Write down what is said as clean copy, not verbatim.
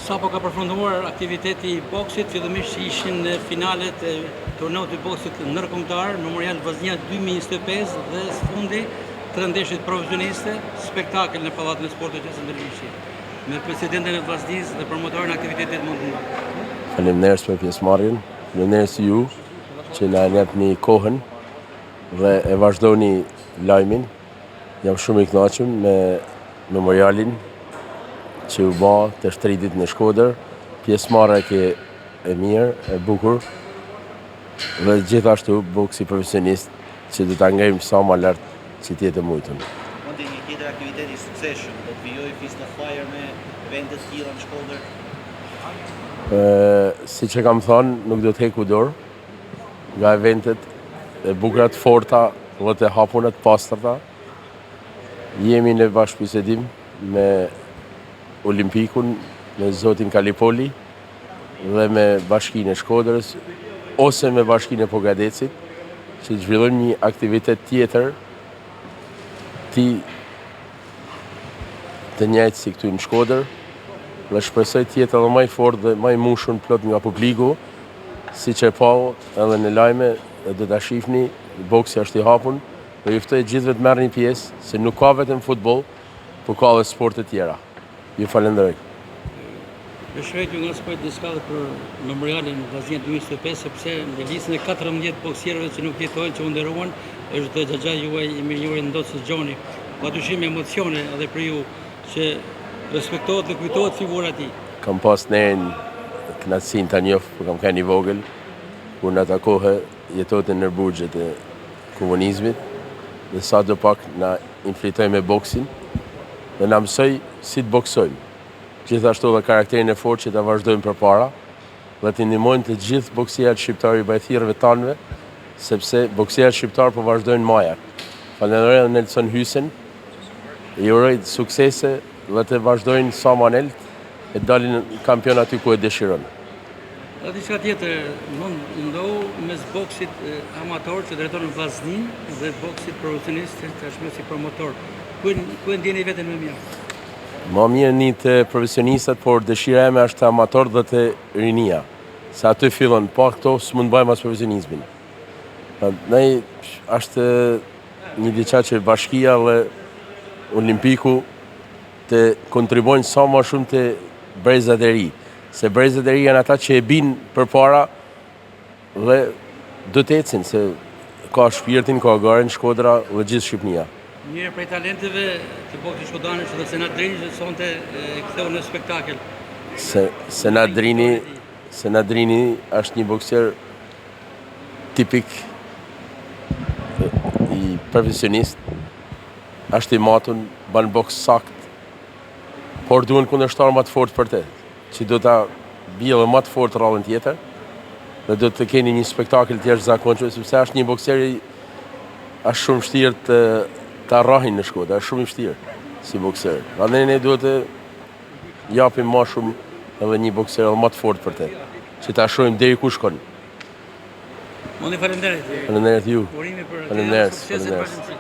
Sapo ka përfunduar aktiviteti i boksit, fillimisht ishin finalet e turneut të boksit ndërkombëtar, Memorial Vllaznia 2025 dhe së fundi të ndeshjet profesioniste, spektakël në Pallatin e Sportit të Ndërliçi, me presidentin e Vllaznisë dhe promotorin e aktivitetit mundimor. Faleminderit për pjesëmarrjen, faleminderit ju që na jepni kohën dhe e vazhdoni lajmin. Jam shumë i kënaqur me memorialin që u bë të shtridit në Shkodër, pjesëmarrja e mirë, e bukur, dhe gjithashtu boksi profesionist që do ta ngejmë sa më lart që të jetë mujtën. Mundi një tjetër aktivitet i suksesshëm, do të vijojë Feast of Fire me evente të tilla në Shkodër? Siç e kam thënë, nuk do të heku dorë nga eventet e bukura të forta dhe të hapura të pastërta. Jemi në bashkëbisedim me Olimpikun, me zotin Kalipoli dhe me bashkinë e Shkodrës ose me bashkinë e Pogadecit, që të zhvillojmë një aktivitet tjetër të njëjtë si këtu në Shkodër, dhe shpresoj të jetë edhe më i fortë dhe më i mbushur plot nga publiku, siç e pa edhe në lajme, do ta shihni, boksi është i hapur dhe ju ftoj gjithëve të merrni pjesë, se nuk ka vetëm futboll, por ka edhe sporte tjera. Ju falenderoj. Ju shkruaj nga sport diçka për Memorialin Vllaznia 2025, sepse në listën e 14 boksierëve që nuk jetojnë, që u nderuan, është dhe xhaxha juaj i mirënjohur Ndocës Gjoni. Padyshim emocione edhe për ju që respektohet dhe kujtohet figura e tij. Kam pas nerin kënaqësinë ta njoh, por kam qenë i vogël, kur në ato kohë jetote në burgjet e komunizmit, dhe sa do pak na influitoi me boksin, dhe na mësoi si të boksojmë. Gjithashtu dhe karakterin e fortë që ta vazhdojmë përpara, dhe të ndihmojnë të gjithë boksierët shqiptarë i bajthirëve tanëve, sepse boksierët shqiptarë po vazhdojnë majat. Falenderoj Nelson Hysen, i uroj suksese dhe të vazhdojnë sa më lart e dalin në kampion aty ku e dëshirojnë. Dhe diçka tjetër, ndohu mes boksit amator që drejton në Vllazni dhe boksit profesionist tashmë si promotor. Ku e ndjeni veten më mirë? Më mirë një të profesionistat, por dëshira ime është të amator dhe të rinia. Se aty fillon, pa këto s'mund bëjmë as profesionizmin. Ne është një diçka që bashkia dhe Olimpiku të kontribojnë sa më shumë të brezat e ri. Se brezat e ri janë ata që e binë përpara dhe do të ecin, se ka shpirtin, ka garen, Shkodra dhe gjithë Shqipnia. Njëri prej talenteve të boksit shkodanës dhe Senat Drini që sonte ktheu në spektakël. Senat Drini është një bokser tipik i profesionist, është i matun, ban boks sakt, por duhen kundërshtar më të fortë për te, që do ta bjellë më të fortë rallën tjetër, dhe do të keni një spektakël të jashtëzakonshëm, sepse është një bokser është shumë vështirë të arrahin në Shkodër, është shumë i vështirë si bokser. Andaj ne duhet të japim më shumë edhe një bokser edhe më të fortë për te, që ta shohim deri ku shkon. Faleminderit. Faleminderit ju. Urime për Faleminderit. sukses e bashkësi.